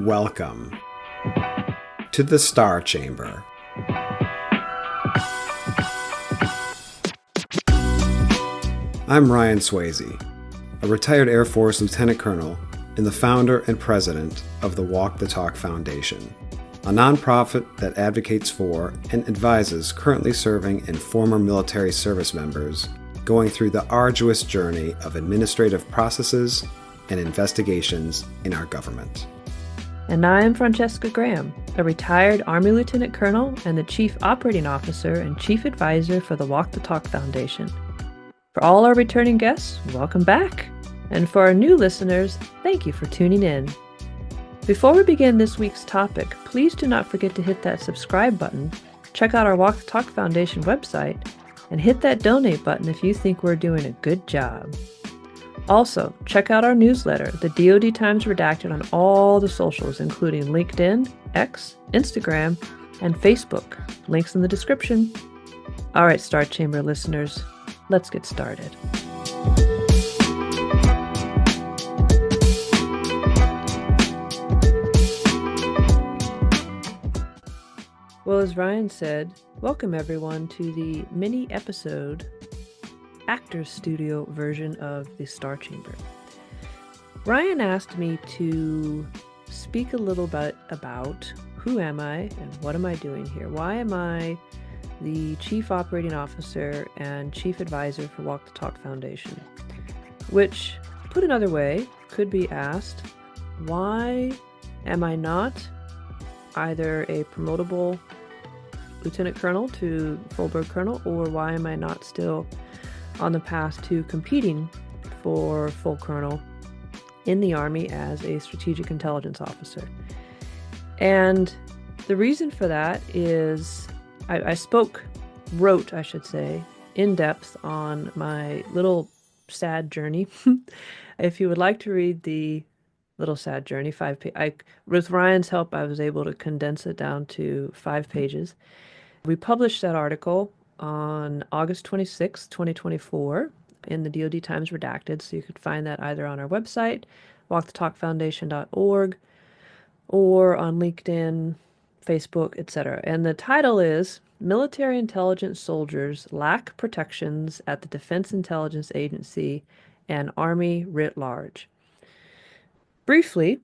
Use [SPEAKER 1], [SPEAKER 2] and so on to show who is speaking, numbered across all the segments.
[SPEAKER 1] Welcome to the Star Chamber. I'm Ryan Swayze, a retired Air Force Lieutenant Colonel and the founder and president of the Walk the Talk Foundation, a nonprofit that advocates for and advises currently serving and former military service members going through the arduous journey of administrative processes and investigations in our government.
[SPEAKER 2] And I am Francesca Graham, a retired Army Lieutenant Colonel and the Chief Operating Officer and Chief Advisor for the Walk the Talk Foundation. For all our returning guests, welcome back. And for our new listeners, thank you for tuning in. Before we begin this week's topic, please do not forget to hit that subscribe button, check out our Walk the Talk Foundation website, and hit that donate button if you think we're doing a good job. Also, check out our newsletter, the DoD Times Redacted, on all the socials, including LinkedIn, X, Instagram, and Facebook. Links in the description. All right, Star Chamber listeners, let's get started. Well, as Ryan said, welcome everyone to the mini episode Actors Studio version of the Star Chamber. Ryan asked me to speak a little bit about who am I and what am I doing here? Why am I the Chief Operating Officer and Chief Advisor for Walk the Talk Foundation? Which, put another way, could be asked, why am I not either a promotable Lieutenant Colonel to full-bird Colonel, or why am I not still on the path to competing for full Colonel in the Army as a Strategic Intelligence Officer? And the reason for that is I wrote, in depth on my little sad journey. If you would like to read the little sad journey, with Ryan's help, I was able to condense it down to 5 pages. We published that article on August 26, 2024 in the DoD Times Redacted, so you could find that either on our website, walkthetalkfoundation.org, or on LinkedIn, Facebook, etc. And the title is Military Intelligence Soldiers Lack Protections at the Defense Intelligence Agency and Army Writ Large. Briefly,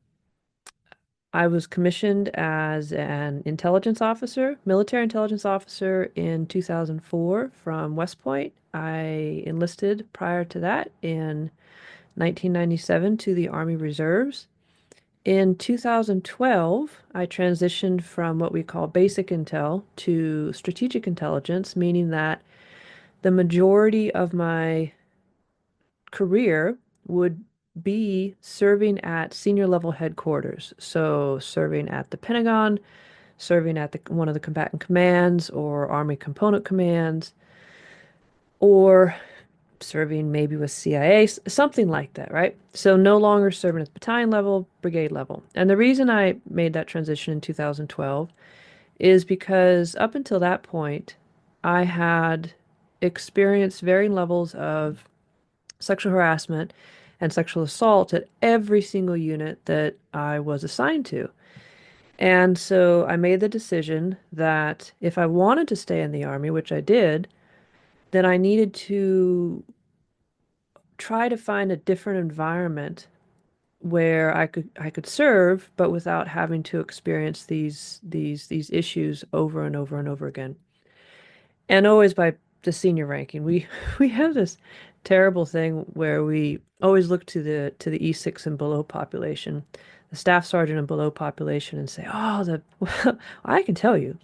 [SPEAKER 2] I was commissioned as an intelligence officer, military intelligence officer in 2004 from West Point. I enlisted prior to that in 1997 to the Army Reserves. In 2012, I transitioned from what we call basic intel to strategic intelligence, meaning that the majority of my career would be serving at senior level headquarters. So serving at the Pentagon, serving at one of the combatant commands or Army component commands, or serving maybe with CIA, something like that, right? So no longer serving at the battalion level, brigade level. And the reason I made that transition in 2012 is because up until that point, I had experienced varying levels of sexual harassment and sexual assault at every single unit that I was assigned to. And so I made the decision that if I wanted to stay in the Army, which I did, then I needed to try to find a different environment where I could serve, but without having to experience these issues over and over and over again. And always by the senior ranking. We have this terrible thing where we always look to the E6 and below population, the staff sergeant and below population, and say, well, I can tell you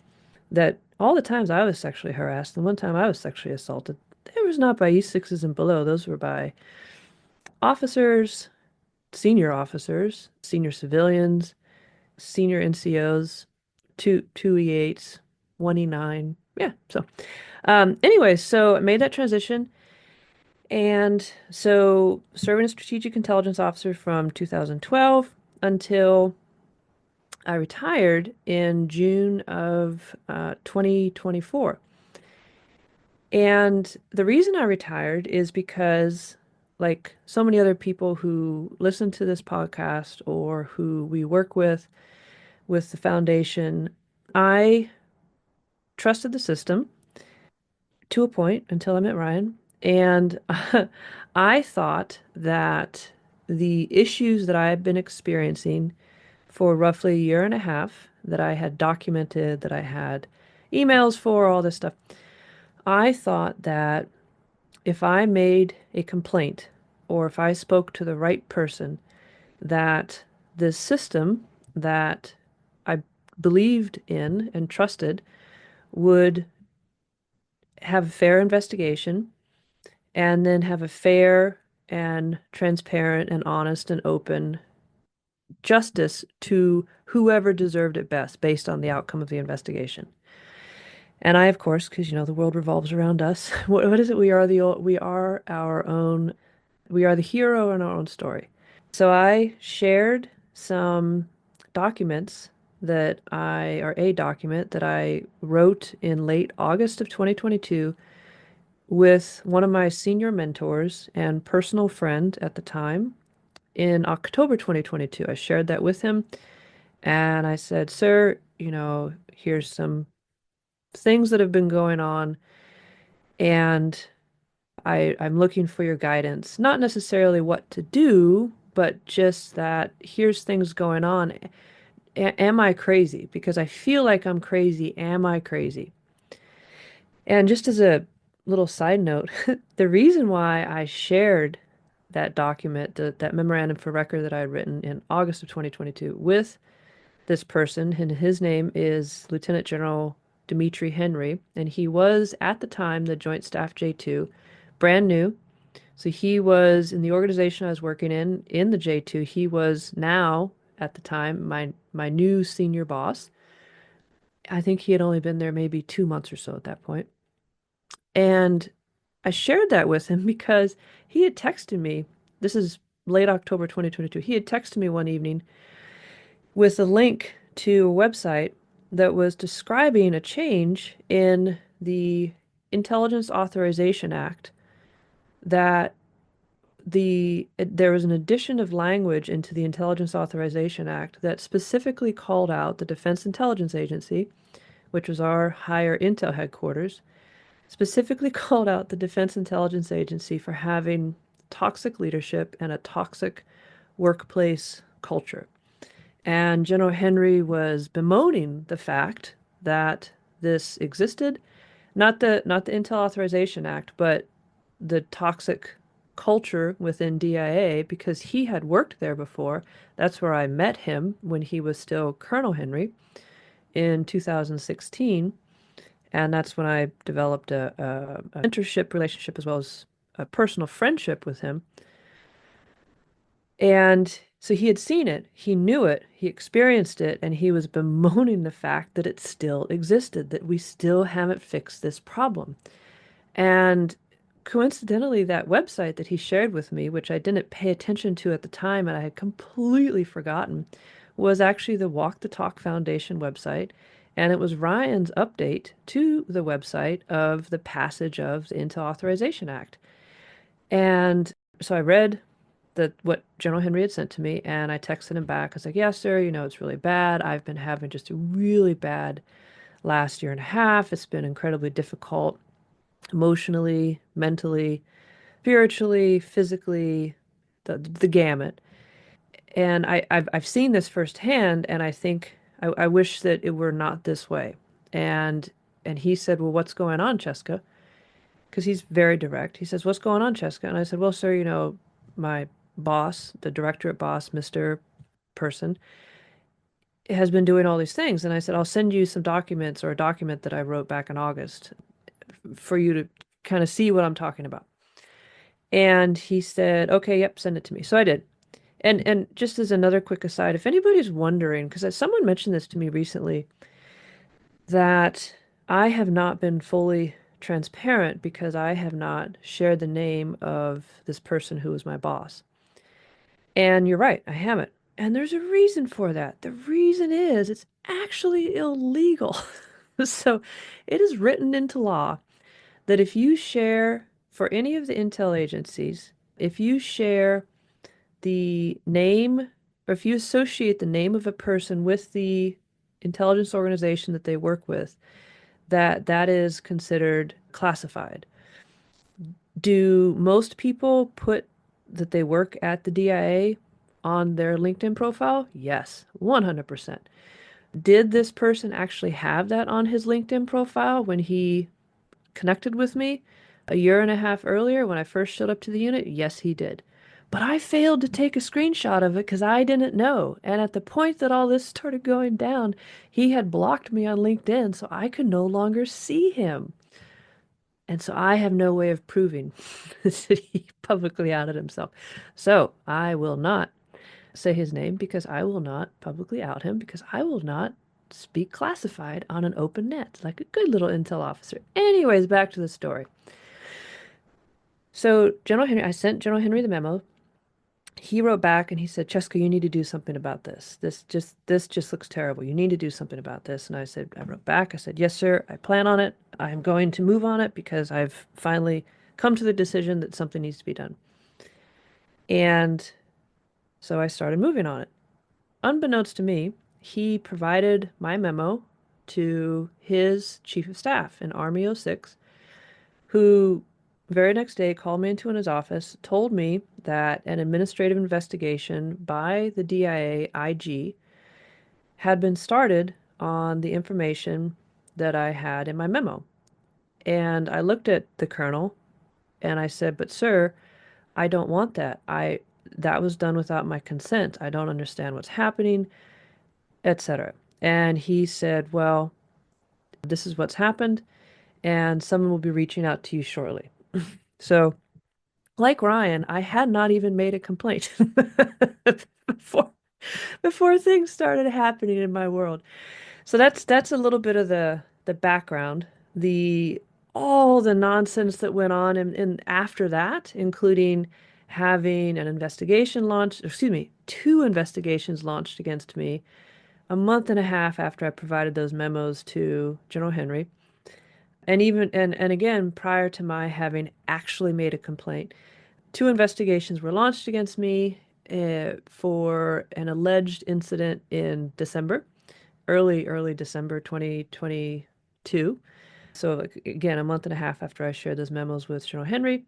[SPEAKER 2] that all the times I was sexually harassed and one time I was sexually assaulted, it was not by E6s and below. Those were by officers, senior civilians, senior NCOs, two E8s, one E9. Yeah. So anyway, so I made that transition. And so serving as strategic intelligence officer from 2012 until I retired in June of 2024. And the reason I retired is because like so many other people who listen to this podcast or who we work with the foundation, I trusted the system to a point until I met Ryan. And I thought that the issues that I had been experiencing for roughly a year and a half, that I had documented, that I had emails for, all this stuff, I thought that if I made a complaint or if I spoke to the right person, that this system that I believed in and trusted would have a fair investigation and then have a fair and transparent and honest and open justice to whoever deserved it best based on the outcome of the investigation. And I, of course, because the world revolves around us. What is it? We are our own. We are the hero in our own story. So I shared some documents or a document that I wrote in late August of 2022 with one of my senior mentors and personal friend at the time in October 2022. I shared that with him and I said, "Sir, here's some things that have been going on and I'm looking for your guidance. Not necessarily what to do, but just that here's things going on. Am I crazy? Because I feel like I'm crazy. Am I crazy?" And just as a little side note, the reason why I shared that document, that memorandum for record that I had written in August of 2022 with this person, and his name is Lieutenant General Dimitri Henry, and he was at the time the Joint Staff J2, brand new. So he was in the organization I was working in the J2. He was now at the time my new senior boss. I think he had only been there maybe 2 months or so at that point. And I shared that with him because he had texted me. This is late October 2022. He had texted me one evening with a link to a website that was describing a change in the Intelligence Authorization Act that there was an addition of language into the Intelligence Authorization Act that specifically called out the Defense Intelligence Agency, which was our higher intel headquarters, specifically called out the Defense Intelligence Agency for having toxic leadership and a toxic workplace culture. And General Henry was bemoaning the fact that this existed, not the Intel Authorization Act, but the toxic culture within DIA because he had worked there before. That's where I met him when he was still Colonel Henry in 2016. And that's when I developed a mentorship relationship as well as a personal friendship with him. And so he had seen it, he knew it, he experienced it, and he was bemoaning the fact that it still existed, that we still haven't fixed this problem. And coincidentally, that website that he shared with me, which I didn't pay attention to at the time and I had completely forgotten, was actually the Walk the Talk Foundation website. And it was Ryan's update to the website of the passage of the Intel Authorization Act. And so I read what General Henry had sent to me, and I texted him back. I was like, "Yeah, sir, it's really bad. I've been having just a really bad last year and a half. It's been incredibly difficult emotionally, mentally, spiritually, physically, the gamut. And I've seen this firsthand, and I think I wish that it were not this way." And he said, "Well, what's going on, Cheska?" Because he's very direct. He says, "What's going on, Cheska?" And I said, "Well, sir, my boss, the directorate boss, Mr. Person, has been doing all these things." And I said, "I'll send you some documents or a document that I wrote back in August for you to kind of see what I'm talking about." And he said, "Okay, yep, send it to me." So I did. And just as another quick aside, if anybody's wondering, because someone mentioned this to me recently, that I have not been fully transparent because I have not shared the name of this person who was my boss. And you're right, I haven't. And there's a reason for that. The reason is it's actually illegal. So it is written into law that if you share for any of the intel agencies If you share the name, or if you associate the name of a person with the intelligence organization that they work with, that is considered classified. Do most people put that they work at the DIA on their LinkedIn profile? Yes, 100%. Did this person actually have that on his LinkedIn profile when he connected with me a year and a half earlier when I first showed up to the unit? Yes, he did. But I failed to take a screenshot of it because I didn't know. And at the point that all this started going down, he had blocked me on LinkedIn, so I could no longer see him. And so I have no way of proving that he publicly outed himself. So I will not say his name because I will not publicly out him because I will not speak classified on an open net like a good little intel officer. Anyways, back to the story. So General Henry, I sent General Henry the memo. He wrote back and he said, Cheska, you need to do something about this. This just looks terrible. You need to do something about this. And I wrote back, I said, yes, sir, I plan on it. I'm going to move on it because I've finally come to the decision that something needs to be done. And so I started moving on it. Unbeknownst to me, he provided my memo to his chief of staff in Army '06, who very next day called me into his office, told me that an administrative investigation by the DIA IG had been started on the information that I had in my memo. And I looked at the colonel and I said, "But sir, I don't want that. That was done without my consent. I don't understand what's happening, etc." And he said, "Well, this is what's happened, and someone will be reaching out to you shortly." So, like Ryan, I had not even made a complaint before before things started happening in my world. So that's a little bit of the background, the all the nonsense that went on and after that, including having an investigation launched, excuse me, two investigations launched against me a month and a half after I provided those memos to General Henry. And even and again, prior to my having actually made a complaint, two investigations were launched against me for an alleged incident in December, early December 2022. So like, again, a month and a half after I shared those memos with General Henry,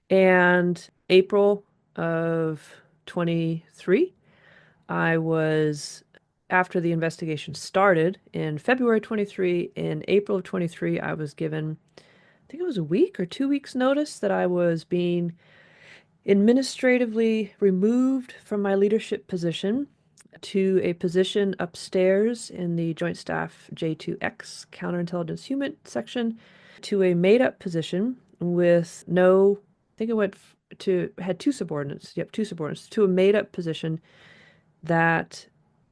[SPEAKER 2] and April of 23, I was after the investigation started in February 23, in April of 23, I was given, I think it was a week or 2 weeks notice that I was being administratively removed from my leadership position to a position upstairs in the Joint Staff J2X Counterintelligence Unit section to a made-up position with no, I think it went to, had two subordinates, yep, two subordinates, to a made-up position that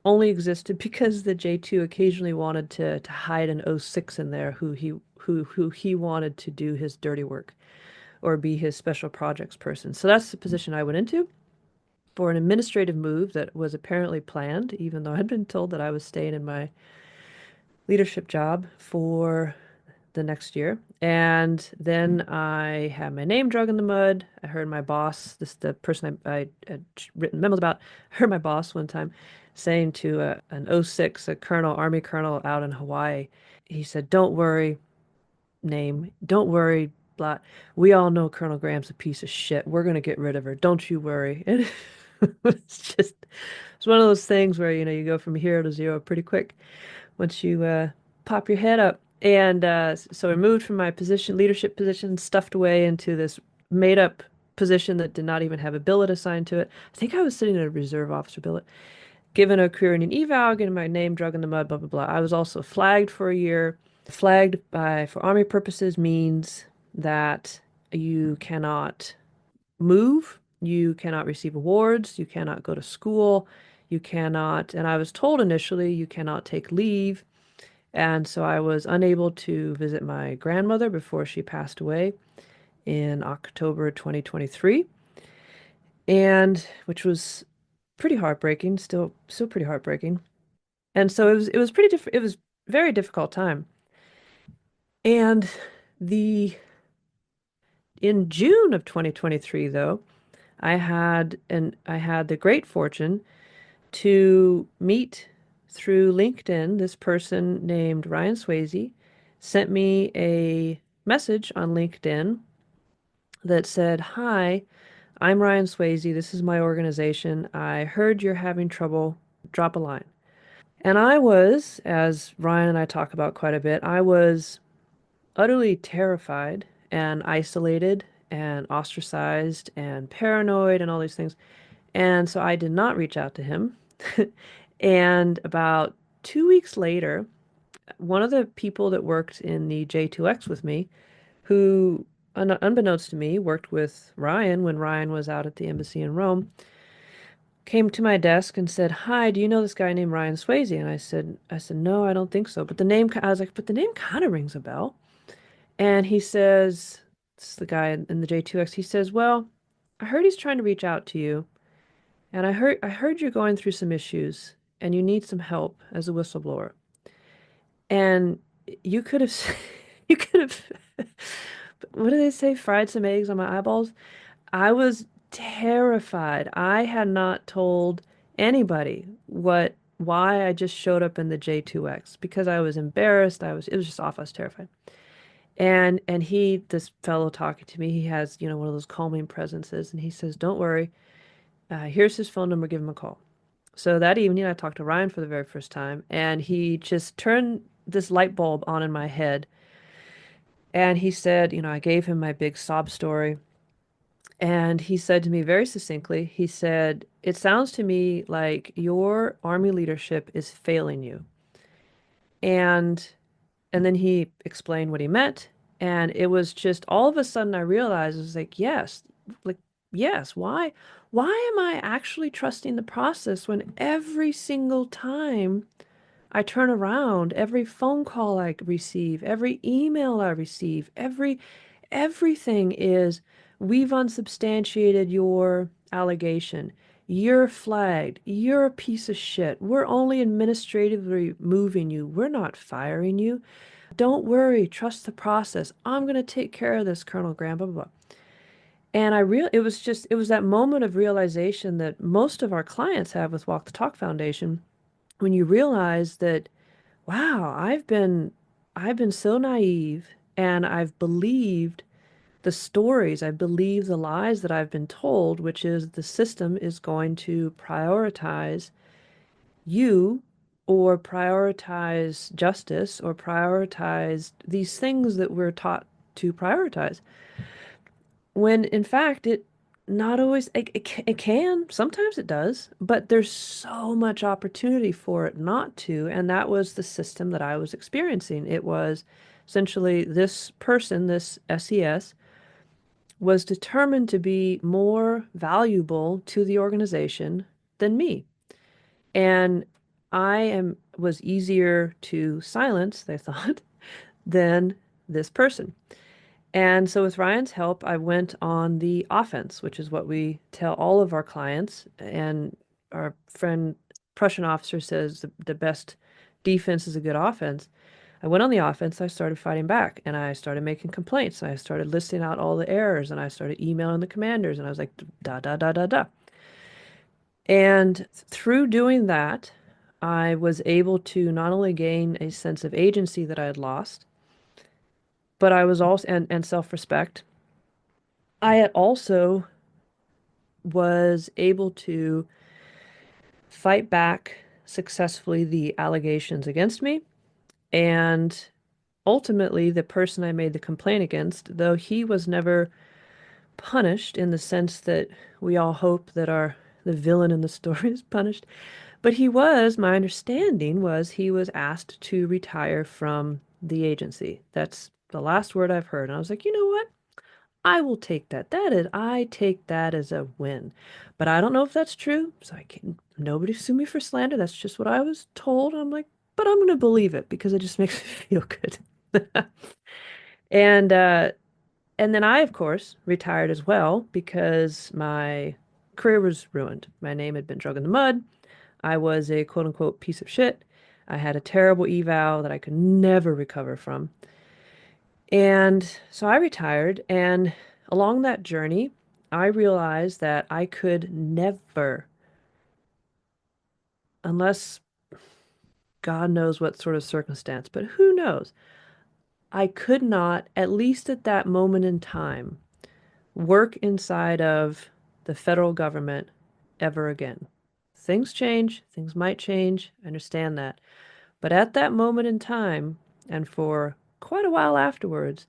[SPEAKER 2] only existed because the J2 occasionally wanted to hide an '06 in there who he wanted to do his dirty work or be his special projects person. So that's the position I went into for an administrative move that was apparently planned, even though I'd been told that I was staying in my leadership job for the next year. And then I had my name drug in the mud. I heard my boss, the person I had written memos about, I heard my boss one time saying to an '06, a colonel, Army colonel out in Hawaii, he said, "Don't worry, name, don't worry, blah. We all know Colonel Graham's a piece of shit. We're gonna get rid of her. Don't you worry." And it's just, it's one of those things where, you go from hero to zero pretty quick once you pop your head up. And so I moved from my position, leadership position, stuffed away into this made up position that did not even have a billet assigned to it. I think I was sitting in a reserve officer billet, given a career in an eval, getting my name drug in the mud, blah, blah, blah. I was also flagged for a year. Flagged by, for Army purposes means that you cannot move, you cannot receive awards, you cannot go to school, you cannot, and I was told initially you cannot take leave. And so I was unable to visit my grandmother before she passed away in October 2023, and which was pretty heartbreaking, still pretty heartbreaking. And so it was pretty different. It was very difficult time. And the in June of 2023, though, I had the great fortune to meet through LinkedIn this person named Ryan Swayze sent me a message on LinkedIn that said, "Hi, I'm Ryan Swayze. This is my organization. I heard you're having trouble. Drop a line." And I was, as Ryan and I talk about quite a bit, I was utterly terrified and isolated and ostracized and paranoid and all these things. And so I did not reach out to him. And about 2 weeks later, one of the people that worked in the J2X with me, who, unbeknownst to me, worked with Ryan when Ryan was out at the embassy in Rome, came to my desk and said, "Hi, do you know this guy named Ryan Swayze?" And I said, "No, I don't think so." But the name, I was like, "But the name kind of rings a bell." And he says, "This is the guy in the J2X." He says, "Well, I heard he's trying to reach out to you, and I heard you're going through some issues, and you need some help as a whistleblower." And you could have, you could have, what do they say? Fried some eggs on my eyeballs. I was terrified. I had not told anybody why I just showed up in the J2X because I was embarrassed. It was just off. I was terrified. And this fellow talking to me, he has, one of those calming presences, and he says, "Don't worry. Here's his phone number. Give him a call." So that evening, I talked to Ryan for the very first time, and he just turned this light bulb on in my head. And he said, I gave him my big sob story. And he said to me very succinctly, he said, "It sounds to me like your army leadership is failing you." And and then he explained what he meant. And it was just all of a sudden I realized it was like, yes, why am I actually trusting the process when every single time I turn around, every phone call I receive, every email I receive, everything is, "We've unsubstantiated your allegation. You're flagged. You're a piece of shit. We're only administratively moving you. We're not firing you. Don't worry. Trust the process. I'm going to take care of this, Colonel Graham, blah, blah, blah." And it was that moment of realization that most of our clients have with Walk the Talk Foundation when you realize that, wow, I've been so naive and I've believed the stories, I believe the lies that I've been told, which is the system is going to prioritize you or prioritize justice or prioritize these things that we're taught to prioritize. When in fact, it not always, it can, sometimes it does, but there's so much opportunity for it not to. And that was the system that I was experiencing. It was essentially this person, this SES, was determined to be more valuable to the organization than me. And was easier to silence, they thought, than this person. And so with Ryan's help, I went on the offense, which is what we tell all of our clients. And our friend Prussian officer says the best defense is a good offense. I went on the offense, I started fighting back, and I started making complaints. I started listing out all the errors, and I started emailing the commanders, and I was like, da, da, da, da, da. And through doing that, I was able to not only gain a sense of agency that I had lost, but I was also, and self-respect. I had also was able to fight back successfully the allegations against me. And ultimately, the person I made the complaint against, though he was never punished in the sense that we all hope that the villain in the story is punished, but my understanding was he was asked to retire from the agency. That's the last word I've heard. And I was like, you know what? I will take that. I take that as a win. But I don't know if that's true. So I can't, nobody sue me for slander. That's just what I was told. I'm like, but I'm going to believe it because it just makes me feel good. And and then I, of course, retired as well because my career was ruined. My name had been dragged in the mud. I was a quote unquote piece of shit. I had a terrible eval that I could never recover from. And so I retired, and along that journey, I realized that I could never, unless God knows what sort of circumstance, but who knows, I could not, at least at that moment in time, work inside of the federal government ever again. Things change, things might change, I understand that. But at that moment in time, and for quite a while afterwards,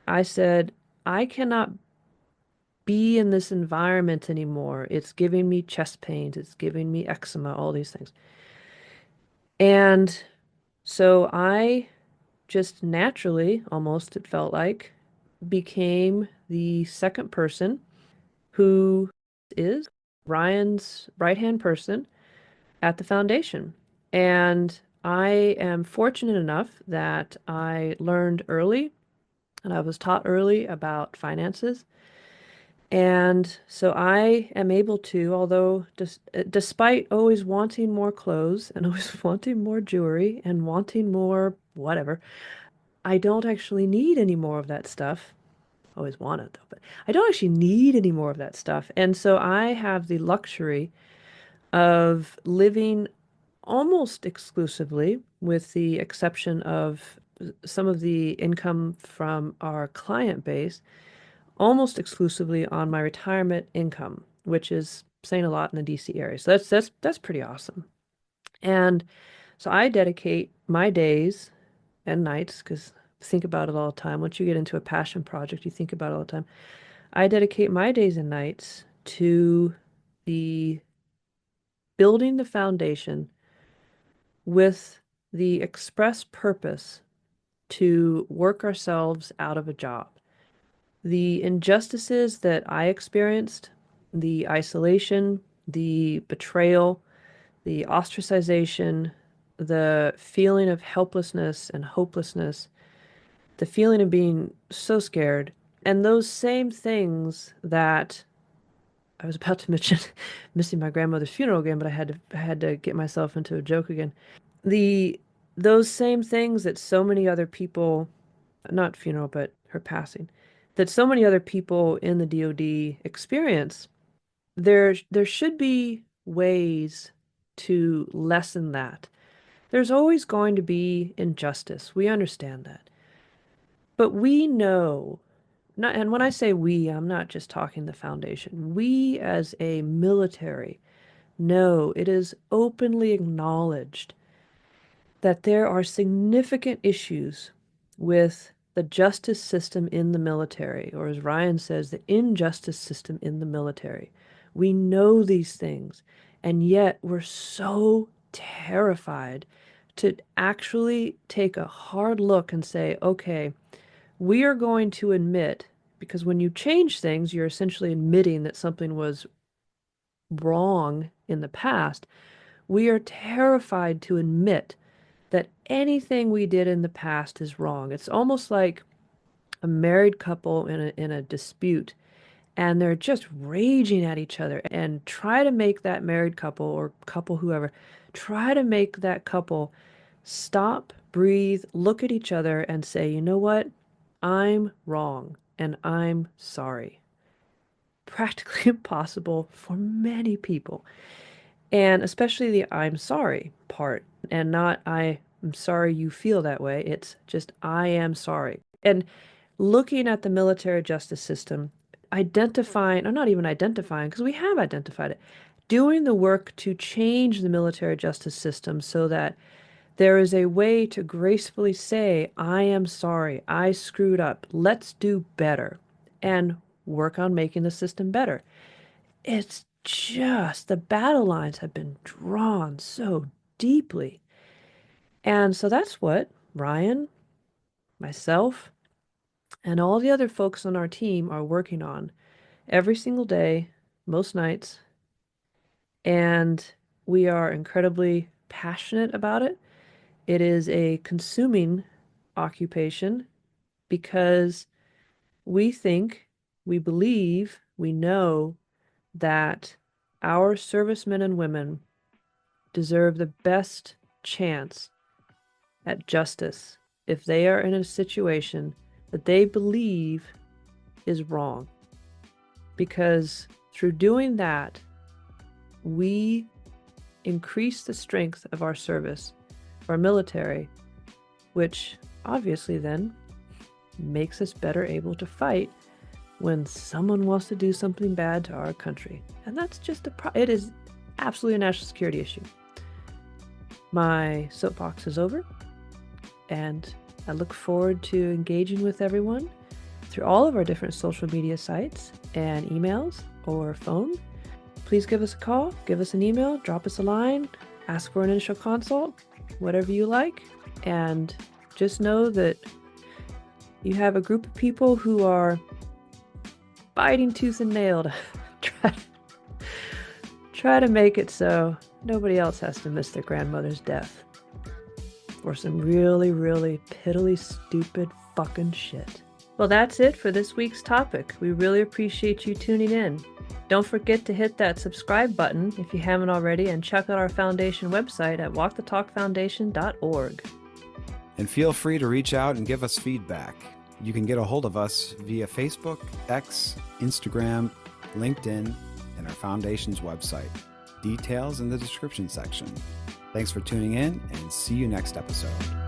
[SPEAKER 2] I said, I cannot be in this environment anymore. It's giving me chest pains, it's giving me eczema, all these things. And so I just naturally, almost it felt like, became the second person who is Ryan's right-hand person at the foundation. And I am fortunate enough that I learned early and I was taught early about finances. And so I am able to, although despite always wanting more clothes and always wanting more jewelry and wanting more whatever, I don't actually need any more of that stuff. Always want it though, but I don't actually need any more of that stuff. And so I have the luxury of living almost exclusively, with the exception of some of the income from our client base, almost exclusively on my retirement income, which is saying a lot in the DC area. So that's pretty awesome. And so I dedicate my days and nights, because think about it all the time. Once you get into a passion project, you think about it all the time. I dedicate my days and nights to the building the foundation with the express purpose to work ourselves out of a job. The injustices that I experienced, the isolation, the betrayal, the ostracization, the feeling of helplessness and hopelessness, the feeling of being so scared, and those same things that I was about to mention missing my grandmother's funeral again, but I had to get myself into a joke again. The those same things that so many other people, not funeral, but her passing, that so many other people in the DoD experience, there should be ways to lessen that. There's always going to be injustice. We understand that. But we know, not, and when I say we, I'm not just talking the foundation. We as a military know, it is openly acknowledged that there are significant issues with the justice system in the military, or as Ryan says, the injustice system in the military. We know these things, and yet we're so terrified to actually take a hard look and say, okay, we are going to admit, because when you change things, you're essentially admitting that something was wrong in the past. We are terrified to admit that anything we did in the past is wrong. It's almost like a married couple in a dispute, and they're just raging at each other, and try to make that married couple or couple whoever, try to make that couple stop, breathe, look at each other and say, you know what? I'm wrong and I'm sorry. Practically impossible for many people. And especially the I'm sorry part, and not I'm sorry you feel that way. It's just I am sorry. And looking at the military justice system, identifying, or not even identifying, because we have identified it, doing the work to change the military justice system so that there is a way to gracefully say, I am sorry, I screwed up, let's do better, and work on making the system better. It's just the battle lines have been drawn so deeply. And so that's what Ryan, myself, and all the other folks on our team are working on every single day, most nights. And we are incredibly passionate about it. It is a consuming occupation because we think, we believe, we know that our servicemen and women deserve the best chance at justice if they are in a situation that they believe is wrong. because through doing that, we increase the strength of our service, our military, which obviously then makes us better able to fight when someone wants to do something bad to our country. And that's just it is absolutely a national security issue. My soapbox is over, and I look forward to engaging with everyone through all of our different social media sites and emails or phone. Please give us a call, give us an email, drop us a line, ask for an initial consult, whatever you like. And just know that you have a group of people who are fighting tooth and nail to try to make it so nobody else has to miss their grandmother's death for some really, really piddly, stupid fucking shit. Well, that's it for this week's topic. We really appreciate you tuning in. Don't forget to hit that subscribe button if you haven't already, and check out our foundation website at walkthetalkfoundation.org.
[SPEAKER 1] And feel free to reach out and give us feedback. You can get a hold of us via Facebook, X, Instagram, LinkedIn, and our foundation's website. Details in the description section. Thanks for tuning in, and see you next episode.